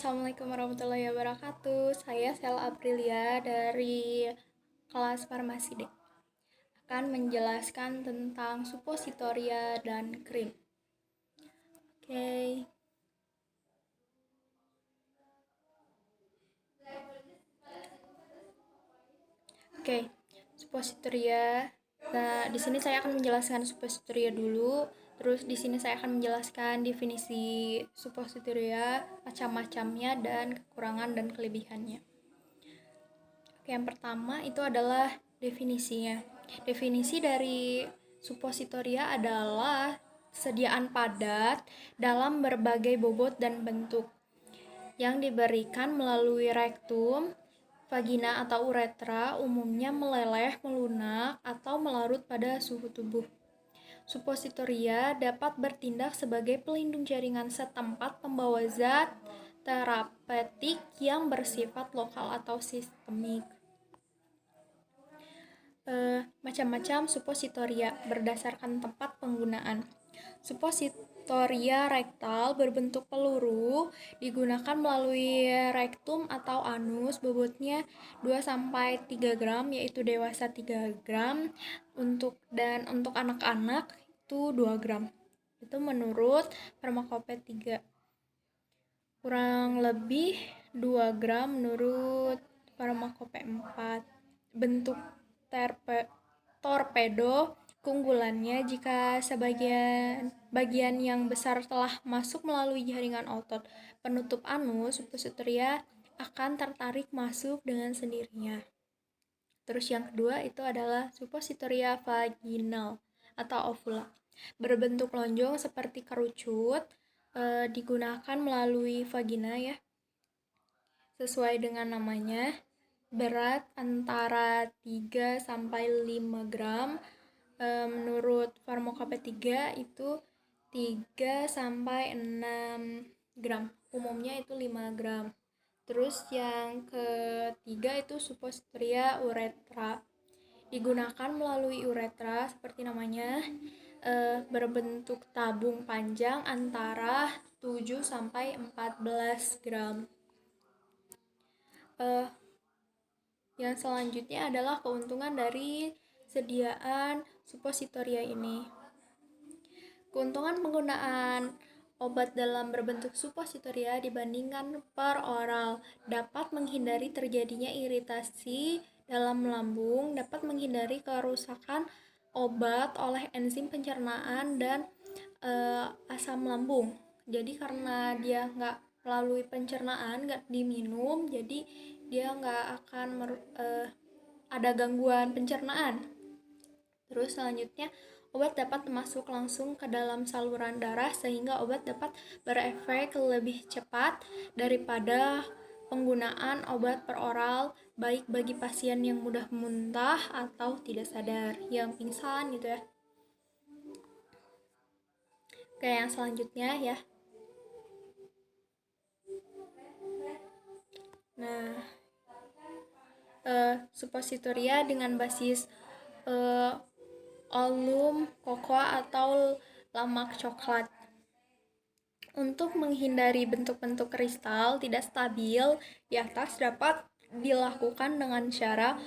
Assalamualaikum warahmatullahi wabarakatuh. Saya Sel Aprilia dari kelas Farmasi D. Akan menjelaskan tentang suppositoria dan krim. Oke. Oke, suppositoria. Nah, di sini saya akan menjelaskan suppositoria dulu. Terus di sini saya akan menjelaskan definisi suppositoria, macam-macamnya dan kekurangan dan kelebihannya. Oke, yang pertama itu adalah definisinya. Definisi dari suppositoria adalah sediaan padat dalam berbagai bobot dan bentuk yang diberikan melalui rektum, vagina atau uretra, umumnya meleleh, melunak, atau melarut pada suhu tubuh. Suppositoria dapat bertindak sebagai pelindung jaringan setempat pembawa zat terapeutik yang bersifat lokal atau sistemik. Macam-macam suppositoria berdasarkan tempat penggunaan. Suppositoria rektal berbentuk peluru digunakan melalui rektum atau anus, bobotnya 2-3 gram, yaitu dewasa 3 gram, untuk anak-anak itu 2 gram. Itu menurut Farmakope 3. Kurang lebih 2 gram menurut Farmakope 4. Bentuk torpedo keunggulannya jika bagian yang besar telah masuk melalui jaringan otot penutup anus, suppositoria akan tertarik masuk dengan sendirinya. Terus yang kedua itu adalah suppositoria vaginal atau ovula. Berbentuk lonjong seperti kerucut, digunakan melalui vagina ya. Sesuai dengan namanya, berat antara 3-5 gram. Menurut Farmakope 3 itu 3-6 gram. Umumnya itu 5 gram. Terus yang ketiga itu suppositoria uretra. Digunakan melalui uretra seperti namanya, berbentuk tabung panjang antara 7-14 gram. Yang selanjutnya adalah keuntungan dari sediaan suppositoria ini. Keuntungan penggunaan obat dalam berbentuk suppositoria dibandingkan per oral dapat menghindari terjadinya iritasi dalam lambung, dapat menghindari kerusakan obat oleh enzim pencernaan dan asam lambung. Jadi karena dia nggak melalui pencernaan, nggak diminum, jadi dia nggak akan ada gangguan pencernaan. Terus selanjutnya, obat dapat masuk langsung ke dalam saluran darah sehingga obat dapat berefek lebih cepat daripada penggunaan obat per oral, baik bagi pasien yang mudah muntah atau tidak sadar, yang pingsan gitu ya. Oke, yang selanjutnya ya. Nah, suppositoria dengan basis alum, kokoa atau lemak coklat. Untuk menghindari bentuk-bentuk kristal tidak stabil di atas dapat dilakukan dengan cara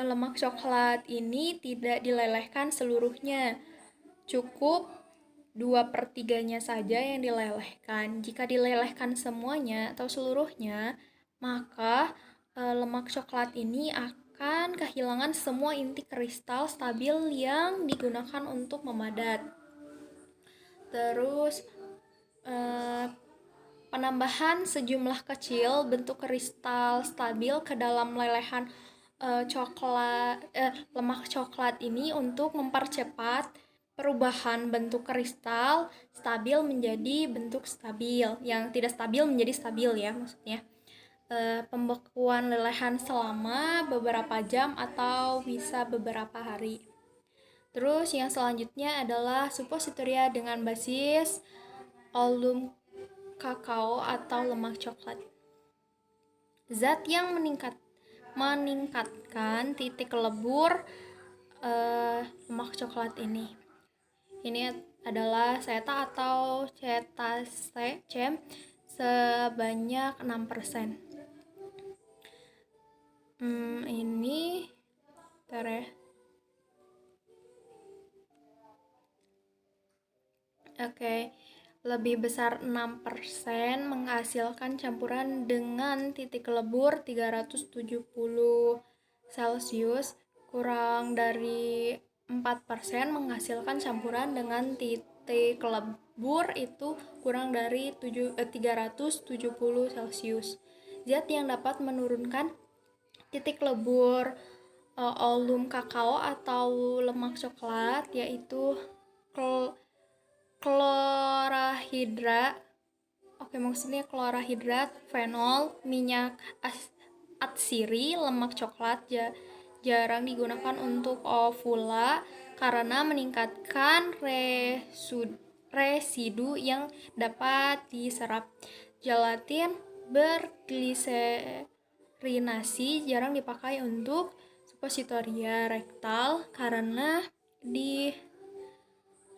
lemak coklat ini tidak dilelehkan seluruhnya. Cukup 2/3-nya saja yang dilelehkan. Jika dilelehkan semuanya atau seluruhnya, maka lemak coklat ini akan kehilangan semua inti kristal stabil yang digunakan untuk memadat. Terus penambahan sejumlah kecil bentuk kristal stabil ke dalam lelehan lemak coklat ini untuk mempercepat perubahan bentuk kristal stabil menjadi bentuk stabil, yang tidak stabil menjadi stabil ya maksudnya. Pembekuan lelehan selama beberapa jam atau bisa beberapa hari. Terus yang selanjutnya adalah suppositoria dengan basis alum kakao atau lemak coklat. Zat yang meningkatkan titik lebur lemak coklat ini. Ini adalah seta atau cetasecem sebanyak 6%. Ini bentar ya. Oke, lebih besar 6% menghasilkan campuran dengan titik lebur 370 Celcius, kurang dari 4% menghasilkan campuran dengan titik lebur itu kurang dari 370 Celcius. Zat yang dapat menurunkan titik lebur alum kakao atau lemak coklat yaitu klorahidrat, maksudnya klorahidrat, fenol, minyak atsiri, lemak coklat jarang digunakan untuk ovula karena meningkatkan residu yang dapat diserap. Gelatin bergliserinasi jarang dipakai untuk suppositoria rektal karena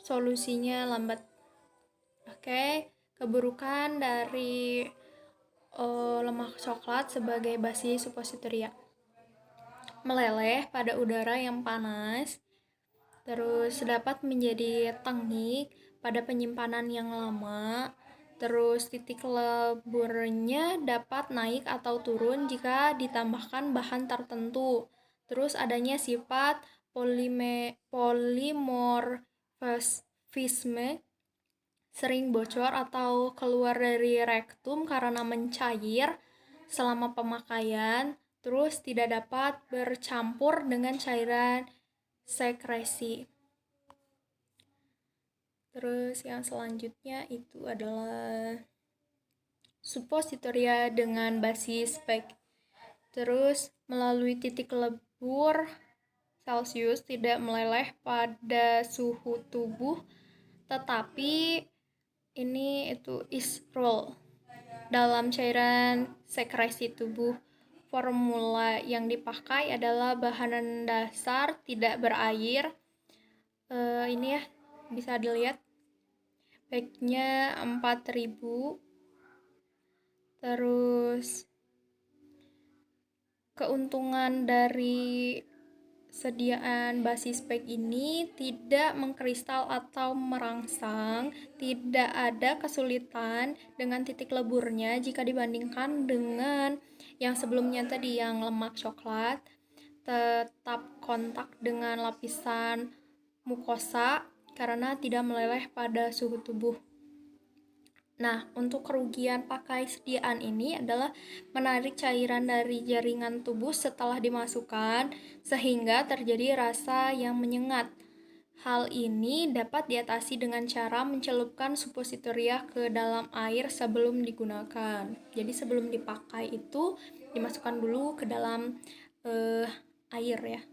solusinya lambat. Oke, keburukan dari lemak coklat sebagai basis suppositoria: meleleh pada udara yang panas, terus dapat menjadi tengik pada penyimpanan yang lama, terus titik leburnya dapat naik atau turun jika ditambahkan bahan tertentu, terus adanya sifat polimorfisme, sering bocor atau keluar dari rektum karena mencair selama pemakaian, terus tidak dapat bercampur dengan cairan sekresi. Terus yang selanjutnya itu adalah suppositoria dengan basis spek. Terus melalui titik lebur Celcius tidak meleleh pada suhu tubuh, tetapi ini itu is roll dalam cairan sekresi tubuh. Formula yang dipakai adalah bahan dasar tidak berair. Ini ya, bisa dilihat packnya 4000. Terus keuntungan dari sediaan basis pack ini tidak mengkristal atau merangsang, tidak ada kesulitan dengan titik leburnya jika dibandingkan dengan yang sebelumnya tadi yang lemak coklat, tetap kontak dengan lapisan mukosa karena tidak meleleh pada suhu tubuh. Nah, untuk kerugian pakai sediaan ini adalah menarik cairan dari jaringan tubuh setelah dimasukkan, sehingga terjadi rasa yang menyengat. Hal ini dapat diatasi dengan cara mencelupkan suppositoria ke dalam air sebelum digunakan. Jadi sebelum dipakai itu dimasukkan dulu ke dalam air ya.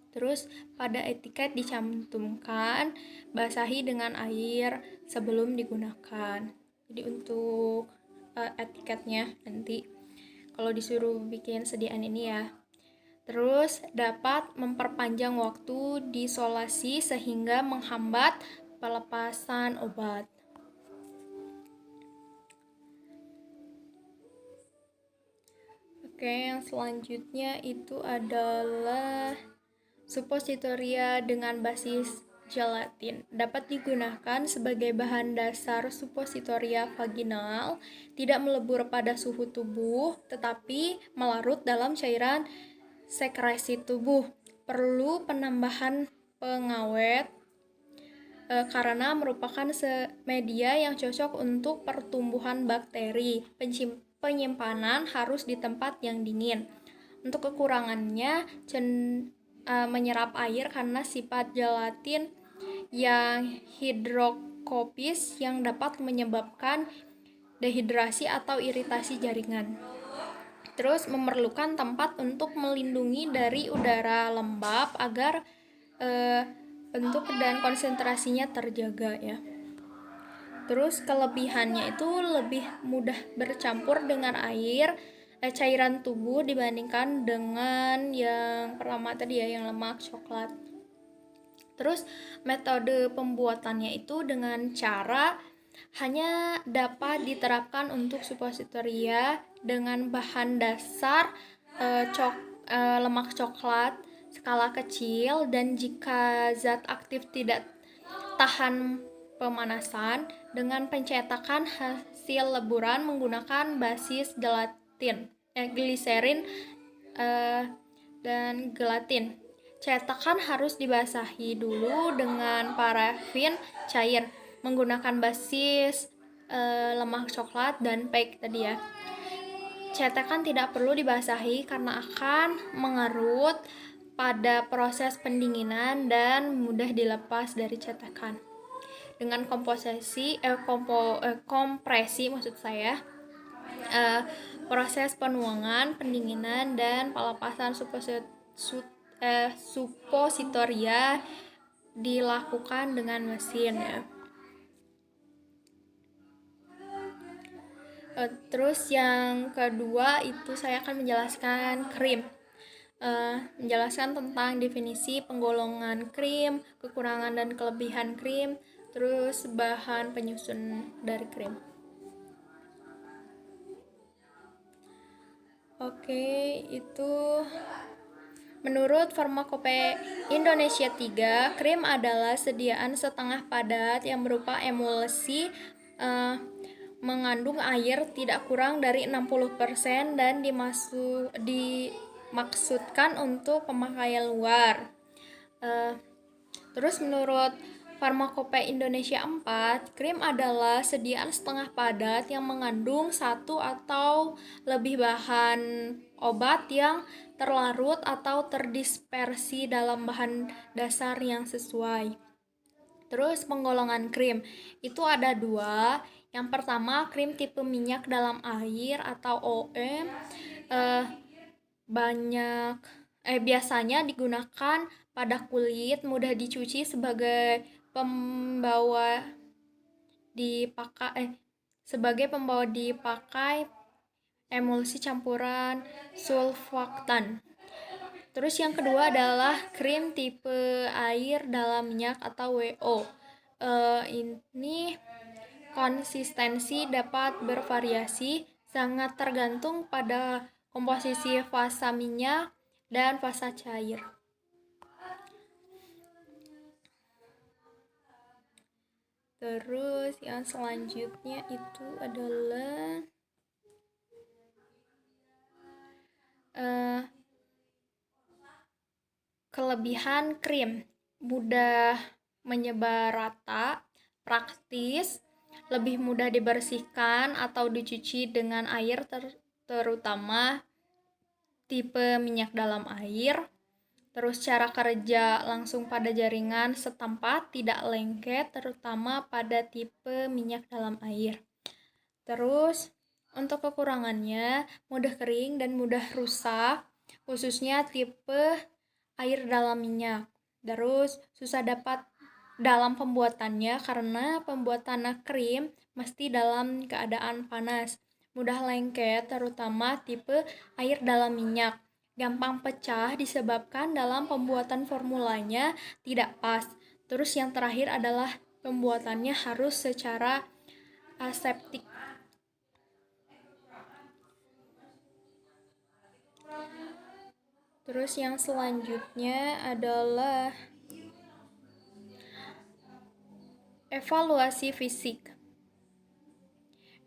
Terus pada etiket dicantumkan basahi dengan air sebelum digunakan. Jadi untuk etiketnya nanti kalau disuruh bikin sediaan ini ya. Terus dapat memperpanjang waktu disolasi sehingga menghambat pelepasan obat. Oke, yang selanjutnya itu adalah suppositoria dengan basis gelatin. Dapat digunakan sebagai bahan dasar suppositoria vaginal, tidak melebur pada suhu tubuh, tetapi melarut dalam cairan sekresi tubuh. Perlu penambahan pengawet karena merupakan media yang cocok untuk pertumbuhan bakteri. Penyimpanan harus di tempat yang dingin. Untuk kekurangannya, menyerap air karena sifat gelatin yang hidrokopis yang dapat menyebabkan dehidrasi atau iritasi jaringan. Terus memerlukan tempat untuk melindungi dari udara lembab agar bentuk dan konsentrasinya terjaga ya. Terus kelebihannya itu lebih mudah bercampur dengan cairan tubuh dibandingkan dengan yang pertama tadi ya, yang lemak coklat. Terus metode pembuatannya itu dengan cara hanya dapat diterapkan untuk suppositoria dengan bahan dasar lemak coklat skala kecil, dan jika zat aktif tidak tahan pemanasan, dengan pencetakan hasil leburan menggunakan basis gliserin dan gelatin. Cetakan harus dibasahi dulu dengan parafin cair menggunakan basis lemak coklat dan peg tadi ya. Cetakan tidak perlu dibasahi karena akan mengerut pada proses pendinginan dan mudah dilepas dari cetakan. Dengan kompresi maksud saya, proses penuangan, pendinginan, dan pelepasan suppositoria dilakukan dengan mesin ya. Terus yang kedua itu saya akan menjelaskan krim. Menjelaskan tentang definisi penggolongan krim, kekurangan dan kelebihan krim, terus bahan penyusun dari krim. Oke, itu menurut Farmakope Indonesia 3, krim adalah sediaan setengah padat yang berupa emulsi mengandung air tidak kurang dari 60% dan dimaksudkan untuk pemakaian luar. Terus menurut Farmakope Indonesia 4, krim adalah sediaan setengah padat yang mengandung satu atau lebih bahan obat yang terlarut atau terdispersi dalam bahan dasar yang sesuai. Terus penggolongan krim itu ada dua. Yang pertama, krim tipe minyak dalam air atau OM biasanya digunakan pada kulit, mudah dicuci sebagai pembawa dipakai emulsi campuran sulfaktan. Terus yang kedua adalah krim tipe air dalam minyak atau WO. Ini konsistensi dapat bervariasi, sangat tergantung pada komposisi fasa minyak dan fasa cair. Terus yang selanjutnya itu adalah kelebihan krim: mudah menyebar rata, praktis, lebih mudah dibersihkan atau dicuci dengan air terutama tipe minyak dalam air. Terus cara kerja langsung pada jaringan setempat, tidak lengket terutama pada tipe minyak dalam air. Terus untuk kekurangannya, mudah kering dan mudah rusak, khususnya tipe air dalam minyak. Terus susah dapat dalam pembuatannya karena pembuatan krim mesti dalam keadaan panas. Mudah lengket terutama tipe air dalam minyak. Gampang pecah disebabkan dalam pembuatan formulanya tidak pas. Terus yang terakhir adalah pembuatannya harus secara aseptik. Terus yang selanjutnya adalah evaluasi fisik.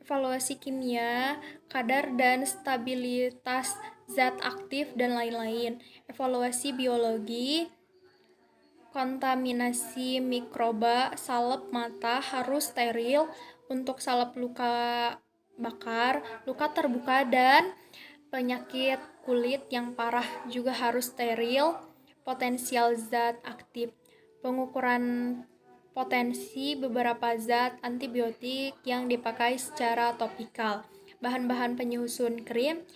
Evaluasi kimia, kadar dan stabilitas zat aktif dan lain-lain. Evaluasi biologi, kontaminasi mikroba, salep mata harus steril untuk salep luka bakar, luka terbuka dan penyakit kulit yang parah juga harus steril. Potensial zat aktif, pengukuran potensi beberapa zat antibiotik yang dipakai secara topikal. Bahan-bahan penyusun krim,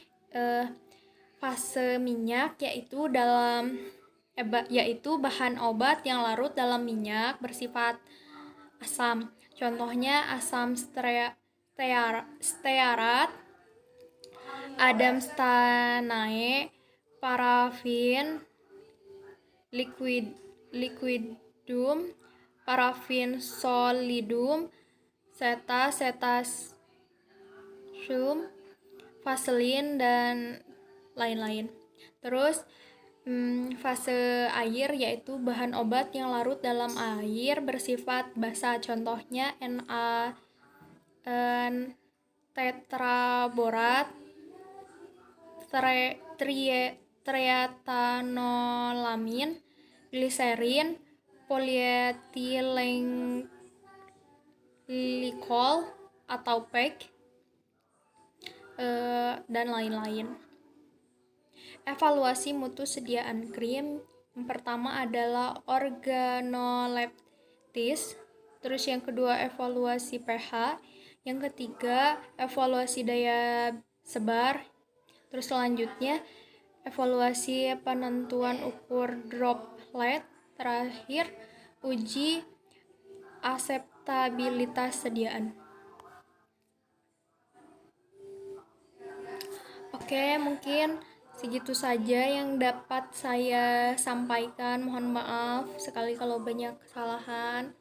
fase minyak yaitu bahan obat yang larut dalam minyak bersifat asam. Contohnya asam stearat, adamstanae, parafin liquidum, parafin solidum, cetacetum, vaselin, dan lain-lain. Terus fase air yaitu bahan obat yang larut dalam air bersifat basa, contohnya tetraborat, triethanolamine, gliserin, polyethylenglycol atau PEG, dan lain-lain. Evaluasi mutu sediaan krim yang pertama adalah organoleptis, terus yang kedua evaluasi pH, yang ketiga evaluasi daya sebar, terus selanjutnya evaluasi penentuan ukur droplet, terakhir uji aseptabilitas sediaan. Oke, mungkin segitu saja yang dapat saya sampaikan. Mohon maaf sekali kalau banyak kesalahan.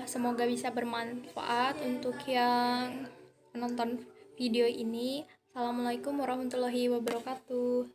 Semoga bisa bermanfaat untuk yang menonton video ini. Assalamualaikum warahmatullahi wabarakatuh.